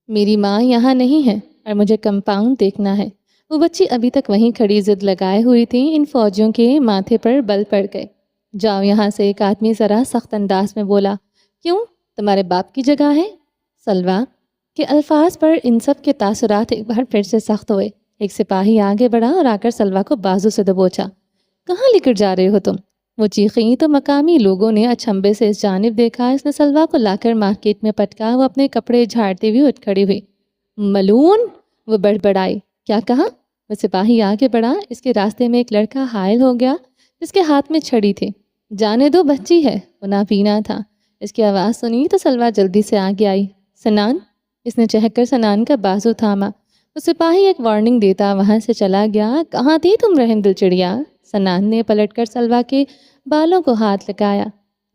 میری ماں یہاں نہیں ہے اور مجھے کمپاؤنڈ دیکھنا ہے۔ وہ بچی ابھی تک وہیں کھڑی ضد لگائے ہوئی تھی۔ ان فوجیوں کے ماتھے پر بل پڑ گئے۔ جاؤ یہاں سے، ایک آدمی ذرا سخت انداز میں بولا۔ کیوں؟ تمہارے باپ کی جگہ ہے؟ سلویٰ کے الفاظ پر ان سب کے تاثرات ایک بار پھر سے سخت ہوئے۔ ایک سپاہی آگے بڑھا اور آ کر سلویٰ کو بازو سے دبوچا۔ کہاں لے کر جا رہے ہو تم؟ وہ چیخیں تو مقامی لوگوں نے اچھمبے سے اس جانب دیکھا۔ اس نے سلویٰ کو لا کر مارکیٹ میں پٹکا۔ وہ اپنے کپڑے جھاڑتے ہوئے اٹھ کھڑی ہوئی۔ ملعون! وہ بڑبڑائی۔ کیا کہا؟ وہ سپاہی آگے بڑھا۔ اس کے راستے میں ایک لڑکا حائل ہو گیا جس کے ہاتھ میں چھڑی تھی۔ جانے دو، بچی ہے، وہ نابینا تھا۔ اس کی آواز سنی تو سلویٰ جلدی سے آگے آئی۔ سنان! اس نے چہک کر سنان کا بازو تھاما۔ وہ سپاہی ایک وارننگ دیتا وہاں سے چلا گیا۔ کہاں تھی تم رحم دل چڑیا؟ سنان نے پلٹ کر سلویٰ کے بالوں کو ہاتھ لگایا۔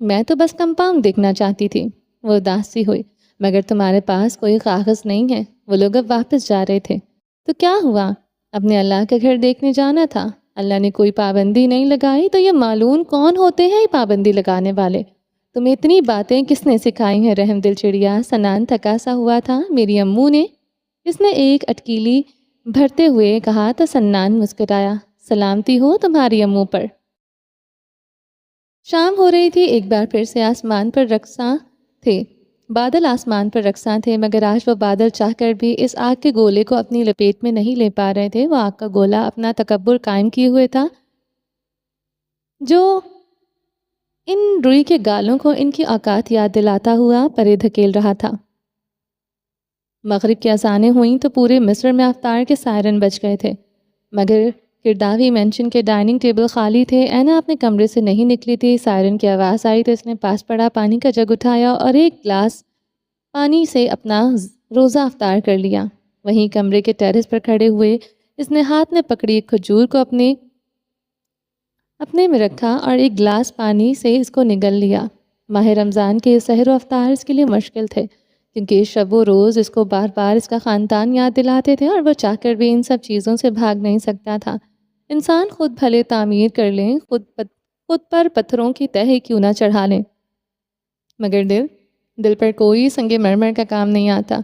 میں تو بس کمپاؤنڈ دیکھنا چاہتی تھی۔ وہ اداس سی ہوئی۔ مگر تمہارے پاس کوئی کاغذ نہیں ہے۔ وہ لوگ اب واپس جا رہے تھے۔ تو کیا ہوا؟ اپنے اللہ کا گھر دیکھنے جانا تھا۔ اللہ نے کوئی پابندی نہیں لگائی تو یہ معلوم کون ہوتے ہیں یہ پابندی لگانے والے؟ تمہیں اتنی باتیں کس نے سکھائی ہیں رحم دل چڑیا؟ سنان تھکا سا ہوا تھا۔ میری امّو نے، اس نے ایک اٹکیلی بھرتے ہوئے کہا تو سنان مسکرایا۔ سلامتی ہو تمہاری امّو پر۔ شام ہو رہی تھی۔ ایک بار پھر سے آسمان پر رقصاں تھے، بادل آسمان پر رقصاں تھے، مگر آج وہ بادل چاہ کر بھی اس آگ کے گولے کو اپنی لپیٹ میں نہیں لے پا رہے تھے۔ وہ آگ کا گولا اپنا تکبر قائم کیے ہوئے تھا جو ان روئی کے گالوں کو ان کی اوقات یاد دلاتا ہوا پرے دھکیل رہا تھا۔ مغرب کی اذانیں ہوئیں تو پورے مصر میں افطار کے سائرن بج گئے تھے، مگر کرداوی مینشن کے ڈائننگ ٹیبل خالی تھے۔ اینا اپنے کمرے سے نہیں نکلی تھی۔ سائرن کی آواز آئی تو اس نے پاس پڑا پانی کا جگ اٹھایا اور ایک گلاس پانی سے اپنا روزہ افطار کر لیا۔ وہیں کمرے کے ٹیرس پر کھڑے ہوئے اس نے ہاتھ میں پکڑی ایک کھجور کو اپنے میں رکھا اور ایک گلاس پانی سے اس کو نگل لیا۔ ماہ رمضان کے سحر و افطار اس کے لیے مشکل تھے، کیونکہ شب و روز اس کو بار بار اس کا خاندان یاد دلاتے تھے اور وہ چاہ کر بھی ان سب چیزوں سے بھاگ نہیں سکتا تھا۔ انسان خود بھلے تعمیر کر لیں، خود پر پتھروں کی تہہ کیوں نہ چڑھا لیں، مگر دل پر کوئی سنگ مرمر کا کام نہیں آتا۔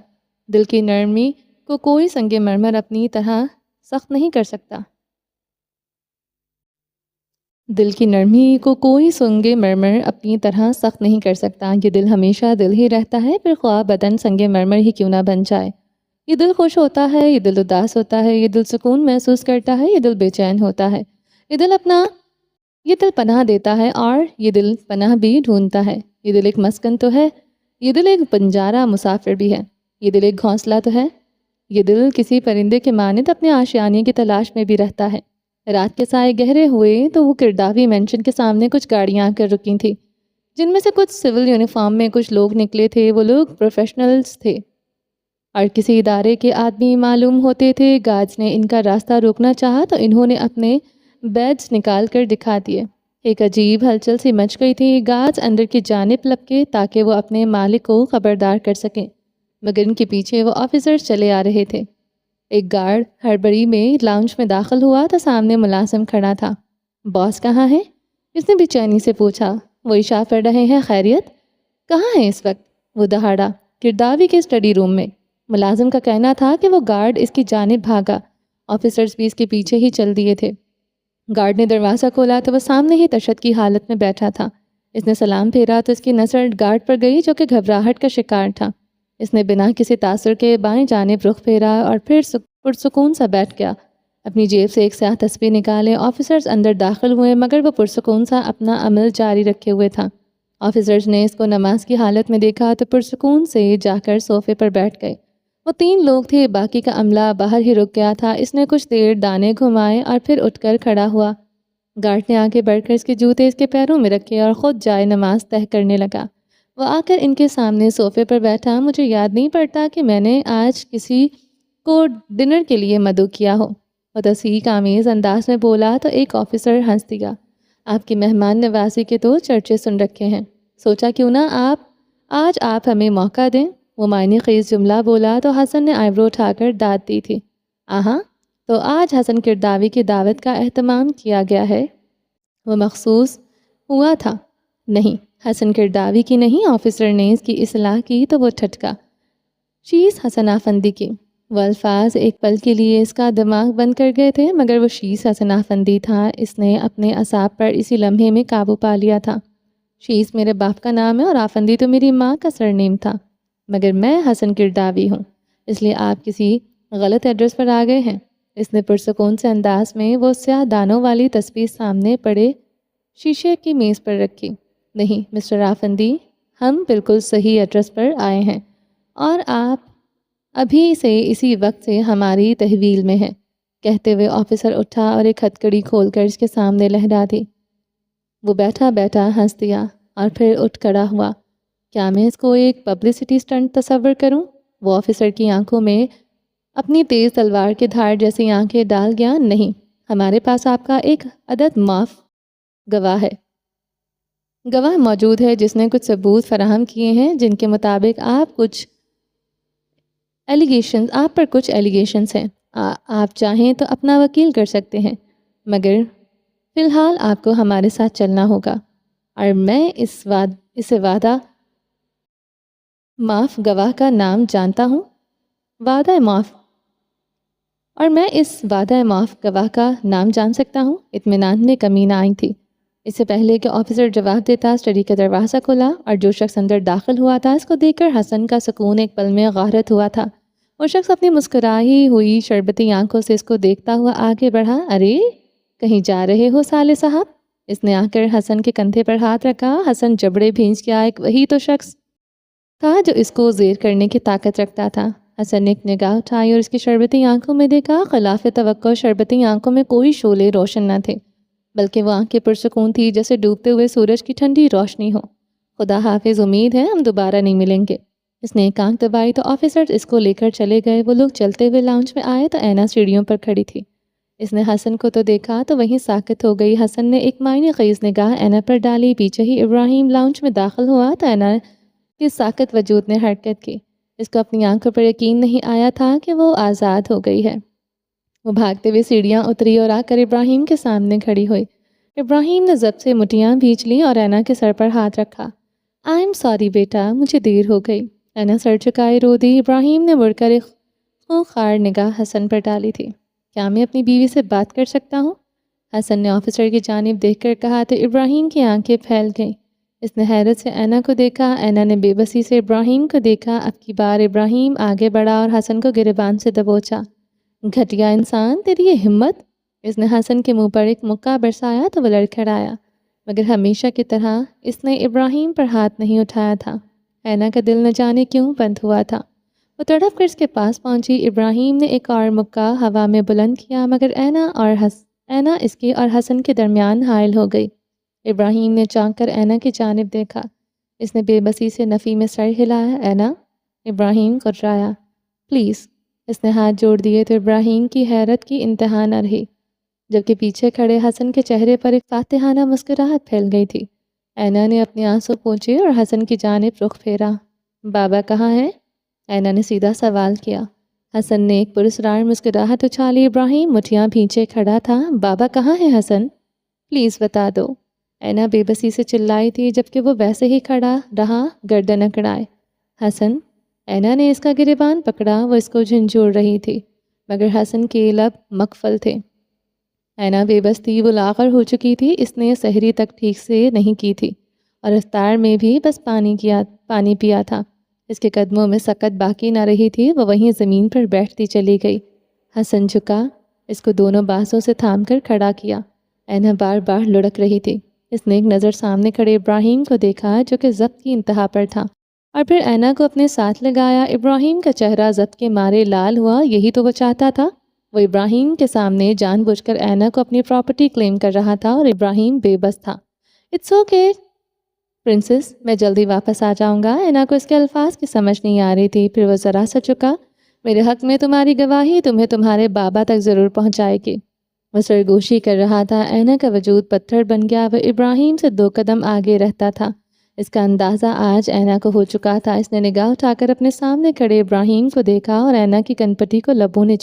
دل کی نرمی کو کوئی سنگ مرمر اپنی طرح سخت نہیں کر سکتا۔ دل کی نرمی کو کوئی سنگ مرمر اپنی طرح سخت نہیں کر سکتا۔ یہ دل ہمیشہ دل ہی رہتا ہے، پھر خواہ بدن سنگ مرمر ہی کیوں نہ بن جائے۔ یہ دل خوش ہوتا ہے، یہ دل اداس ہوتا ہے، یہ دل سکون محسوس کرتا ہے، یہ دل بے چین ہوتا ہے۔ یہ دل پناہ دیتا ہے اور یہ دل پناہ بھی ڈھونڈتا ہے۔ یہ دل ایک مسکن تو ہے، یہ دل ایک بنجارہ مسافر بھی ہے، یہ دل ایک گھونسلہ تو ہے، یہ دل کسی پرندے کے مانند اپنے آشیانے کی تلاش میں بھی رہتا ہے۔ رات کے سائے گہرے ہوئے تو وہ کرداوی مینشن کے سامنے کچھ گاڑیاں آ کر رکی تھیں، جن میں سے کچھ سول یونیفارم میں کچھ لوگ نکلے تھے۔ وہ لوگ پروفیشنلز تھے اور کسی ادارے کے آدمی معلوم ہوتے تھے۔ گارڈز نے ان کا راستہ روکنا چاہا تو انہوں نے اپنے بیڈز نکال کر دکھا دیے۔ ایک عجیب ہلچل سی مچ گئی تھی۔ گارڈز اندر کی جانب لپکے تاکہ وہ اپنے مالک کو خبردار کر سکیں، مگر ان کے پیچھے وہ آفیسرز چلے آ رہے تھے۔ ایک گارڈ ہڑبڑی میں لاؤنج میں داخل ہوا تو سامنے ملازم کھڑا تھا۔ باس کہاں ہے؟ اس نے بے چینی سے پوچھا۔ وہ اشارہ کر رہے ہیں، خیریت؟ کہاں ہے اس وقت؟ وہ دہاڑا۔ کرداوی کے اسٹڈی روم میں۔ ملازم کا کہنا تھا کہ وہ گارڈ اس کی جانب بھاگا۔ آفیسرز بھی اس کے پیچھے ہی چل دیے تھے۔ گارڈ نے دروازہ کھولا تو وہ سامنے ہی تشدد کی حالت میں بیٹھا تھا۔ اس نے سلام پھیرا تو اس کی نظر گارڈ پر گئی جو کہ گھبراہٹ کا شکار تھا۔ اس نے بنا کسی تاثر کے بائیں جانب رخ پھیرا اور پھر پرسکون سا بیٹھ گیا۔ اپنی جیب سے ایک سیاہ تسبیح نکالے آفیسرز اندر داخل ہوئے، مگر وہ پرسکون سا اپنا عمل جاری رکھے ہوئے تھا۔ آفیسرز نے اس کو نماز کی حالت میں دیکھا تو پرسکون سے جا کر صوفے پر بیٹھ گئے۔ وہ 3 لوگ تھے، باقی کا عملہ باہر ہی رک گیا تھا۔ اس نے کچھ دیر دانے گھمائے اور پھر اٹھ کر کھڑا ہوا۔ گارڈ نے آگے بڑھ کر اس کے جوتے اس کے پیروں میں رکھے اور خود جائے نماز طے کرنے لگا۔ وہ آ کر ان کے سامنے صوفے پر بیٹھا۔ مجھے یاد نہیں پڑتا کہ میں نے آج کسی کو ڈنر کے لیے مدعو کیا ہو، وہ تصحیق آمیز انداز میں بولا تو ایک آفیسر ہنس دیا۔ آپ کی مہمان نوازی کے تو چرچے سن رکھے ہیں، سوچا کیوں نہ آج آپ ہمیں موقع دیں۔ وہ معنی خیز جملہ بولا تو حسن نے آئیبرو اٹھا کر داد دی تھی۔ آہاں، تو آج حسن کرداوی کی دعوت کا اہتمام کیا گیا ہے؟ وہ مخصوص ہوا تھا۔ نہیں، حسن کرداوی کی نہیں۔ آفیسر نے اس کی اصلاح کی تو وہ ٹھٹکا۔ شیز حسن آفندی کی۔ وہ الفاظ ایک پل کے لیے اس کا دماغ بند کر گئے تھے، مگر وہ شیز حسن آفندی تھا، اس نے اپنے اعصاب پر اسی لمحے میں قابو پا لیا تھا۔ شیز میرے باپ کا نام ہے اور آفندی تو میری ماں کا سرنیم تھا، مگر میں حسن کرداوی ہوں، اس لیے آپ کسی غلط ایڈریس پر آ گئے ہیں۔ اس نے پرسکون سے انداز میں وہ سیاہ دانوں والی تصویر سامنے پڑے شیشے کی میز پر رکھی۔ نہیں مسٹر آفندی، ہم بالکل صحیح ایڈریس پر آئے ہیں اور آپ ابھی سے اسی وقت سے ہماری تحویل میں ہیں۔ کہتے ہوئے آفیسر اٹھا اور ایک ہتھکڑی کھول کر اس کے سامنے لہرا دی۔ وہ بیٹھا بیٹھا ہنس دیا اور پھر اٹھ کھڑا ہوا۔ کیا میں اس کو ایک پبلسٹی سٹنٹ تصور کروں؟ وہ آفیسر کی آنکھوں میں اپنی تیز تلوار کے دھار جیسی آنکھیں ڈال گیا۔ نہیں، ہمارے پاس آپ کا ایک عدد معاف گواہ ہے، گواہ موجود ہے جس نے کچھ ثبوت فراہم کیے ہیں جن کے مطابق آپ پر کچھ ایلیگیشنز ہیں۔ آپ چاہیں تو اپنا وکیل کر سکتے ہیں، مگر فی الحال آپ کو ہمارے ساتھ چلنا ہوگا، اور میں اس وعدہ معاف گواہ کا نام جانتا ہوں۔ وعدہ معاف، اور میں اس وعدہ معاف گواہ کا نام جان سکتا ہوں؟ اطمینان میں کمی نہ آئی تھی۔ اس سے پہلے کہ آفیسر جواب دیتا، اسٹڈی کا دروازہ کھلا اور جو شخص اندر داخل ہوا تھا اس کو دیکھ کر حسن کا سکون ایک پل میں غارت ہوا تھا۔ وہ شخص اپنی مسکرائی ہوئی شربتی آنکھوں سے اس کو دیکھتا ہوا آگے بڑھا۔ ارے کہیں جا رہے ہو صالح صاحب؟ اس نے آ کر حسن کے کندھے پر ہاتھ رکھا۔ حسن جبڑے بھینچ گیا، ایک وہی تو شخص تھا جو اس کو زیر کرنے کی طاقت رکھتا تھا۔ حسن نے ایک نگاہ اٹھائی اور اس کی شربتی آنکھوں میں دیکھا۔ خلاف توقع شربتی آنکھوں میں کوئی شعلے روشن نہ تھے، بلکہ وہ آنکھیں پرسکون تھی جیسے ڈوبتے ہوئے سورج کی ٹھنڈی روشنی ہو۔ خدا حافظ، امید ہے ہم دوبارہ نہیں ملیں گے۔ اس نے ایک آنکھ دبائی تو آفیسر اس کو لے کر چلے گئے۔ وہ لوگ چلتے ہوئے لاؤنج میں آئے تو اینا سیڑھیوں پر کھڑی تھی۔ اس نے حسن کو تو دیکھا تو وہیں ساکت ہو گئی۔ حسن نے ایک معنی خیز نگاہ اینا پر ڈالی۔ پیچھے ہی ابراہیم لاؤنج میں داخل ہوا تو اینا کے ساکت وجود نے حرکت کی۔ اس کو اپنی آنکھوں پر یقین نہیں آیا تھا کہ وہ آزاد ہو گئی ہے۔ وہ بھاگتے ہوئے سیڑھیاں اتری اور آ کر ابراہیم کے سامنے کھڑی ہوئی۔ ابراہیم نے ضبط سے مٹھیاں بھینچ لیں اور اینا کے سر پر ہاتھ رکھا۔ آئی ایم سوری بیٹا، مجھے دیر ہو گئی۔ اینا سر جھکائے رو دی۔ ابراہیم نے مڑ کر ایک خونخوار نگاہ حسن پر ڈالی تھی۔ کیا میں اپنی بیوی سے بات کر سکتا ہوں؟ حسن نے آفیسر کی جانب دیکھ کر کہا تو ابراہیم کی آنکھیں پھیل گئیں۔ اس نے حیرت سے اینا کو دیکھا۔ اینا نے بے بسی سے ابراہیم کو دیکھا۔ اب کی بار ابراہیم آگے بڑھا اور حسن کو گریبان سے دبوچا۔ گھٹیا انسان، تیری یہ ہمت! اس نے حسن کے منہ پر ایک مکہ برسایا تو وہ لڑکھڑایا، مگر ہمیشہ کی طرح اس نے ابراہیم پر ہاتھ نہیں اٹھایا تھا۔ اینا کا دل نہ جانے کیوں بند ہوا تھا۔ وہ تڑپ کر اس کے پاس پہنچی۔ ابراہیم نے ایک اور مکہ ہوا میں بلند کیا، مگر اینا اس کے اور حسن کے درمیان حائل ہو گئی۔ ابراہیم نے چونک کر اینا کی جانب دیکھا۔ اس نے بے بسی سے نفی میں سر ہلایا۔ اینا؟ ابراہیم کترایا۔ پلیز۔ اس نے ہاتھ جوڑ دیے تو ابراہیم کی حیرت کی انتہا نہ رہی، جبکہ پیچھے کھڑے حسن کے چہرے پر ایک فاتحانہ مسکراہٹ پھیل گئی تھی۔ اینا نے اپنے آنسو پوچھے اور حسن کی جانب رخ پھیرا۔ بابا کہاں ہے؟ اینا نے سیدھا سوال کیا۔ حسن نے ایک پراسرار مسکراہٹ اچھالی۔ ابراہیم مٹھیاں بھینچے کھڑا تھا۔ بابا کہاں ہے حسن؟ پلیز بتا دو، اینا بے بسی سے چلائی تھی، جبکہ وہ ویسے ہی کھڑا رہا، گردن اکڑائے۔ حسن؟ اینا نے اس کا گریبان پکڑا۔ وہ اس کو جھنجھوڑ رہی تھی، مگر حسن کے لب مقفل تھے۔ اینا بے بس تھی، وہ لاغر ہو چکی تھی۔ اس نے سحری تک ٹھیک سے نہیں کی تھی اور افطار میں بھی بس پانی پیا تھا۔ اس کے قدموں میں سکت باقی نہ رہی تھی۔ وہ وہیں زمین پر بیٹھتی چلی گئی۔ حسن جھکا، اس کو دونوں بازوں سے تھام کر کھڑا کیا۔ اینا بار بار لڑک رہی تھی۔ اس نے ایک نظر سامنے کھڑے ابراہیم کو دیکھا جو کہ ضبط کی انتہا پر تھا، اور پھر اینا کو اپنے ساتھ لگایا۔ ابراہیم کا چہرہ ضبط کے مارے لال ہوا۔ یہی تو وہ چاہتا تھا۔ وہ ابراہیم کے سامنے جان بوجھ کر اینا کو اپنی پراپرٹی کلیم کر رہا تھا اور ابراہیم بے بس تھا۔ اٹس اوکے پرنسس، میں جلدی واپس آ جاؤں گا۔ اینا کو اس کے الفاظ کی سمجھ نہیں آ رہی تھی۔ پھر وہ ذرا سا چکا۔ میرے حق میں تمہاری گواہی تمہیں تمہارے بابا تک ضرور پہنچائے گی۔ وہ سرگوشی کر رہا تھا۔ اینا کا وجود پتھر بن گیا۔ وہ ابراہیم سے 2 قدم آگے رہتا تھا۔ اس کا اندازہ آج اینا کو ہو چکا تھا۔ اس نے نگاہ اٹھا کر اپنے سامنے کھڑے ابراہیم کو دیکھا اور اینا کی کنپٹی کو لبوں نے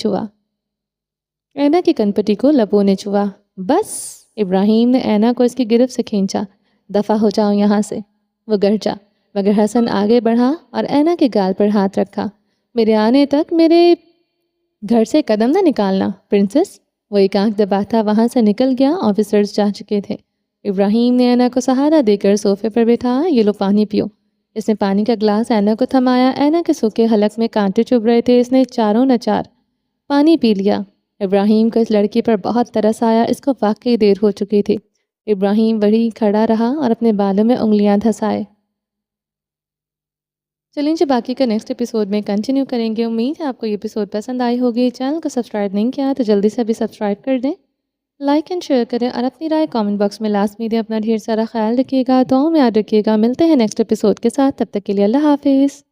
چھوا۔ بس! ابراہیم نے اینا کو اس کی گرفت سے کھینچا۔ دفع ہو جاؤ یہاں سے۔ وہ گرجا، مگر حسن آگے بڑھا اور اینا کے گال پر ہاتھ رکھا۔ میرے آنے تک میرے گھر سے قدم نہ نکالنا پرنسس۔ وہ ایک آنکھ دباتا وہاں سے نکل گیا۔ آفیسرز جا چکے تھے۔ ابراہیم نے اینا کو سہارا دے کر صوفے پر بٹھا، یہ لو پانی پیو۔ اس نے پانی کا گلاس اینا کو تھمایا۔ اینا کے سوکھے حلق میں کانٹے چبھ رہے تھے۔ اس نے چاروں نچار پانی پی لیا۔ ابراہیم کو اس لڑکی پر بہت ترس آیا، اس کو واقعی دیر ہو چکی تھی۔ ابراہیم وہی کھڑا رہا اور اپنے بالوں میں انگلیاں دھسائے۔ چلیں جی باقی کا نیکسٹ ایپیسوڈ میں کنٹینیو کریں گے۔ امید ہے آپ کو یہ ایپیسوڈ پسند آئی ہوگی۔ چینل کو سبسکرائب نہیں کیا تو جلدی سے ابھی سبسکرائب کر دیں، لائک اینڈ شیئر کریں اور اپنی رائے کامنٹ باکس میں لازمی دیں۔ اپنا ڈھیر سارا خیال رکھیے گا، دعاؤں میں یاد رکھیے گا۔ ملتے ہیں نیکسٹ ایپیسوڈ کے ساتھ، تب تک کے لیے اللہ حافظ۔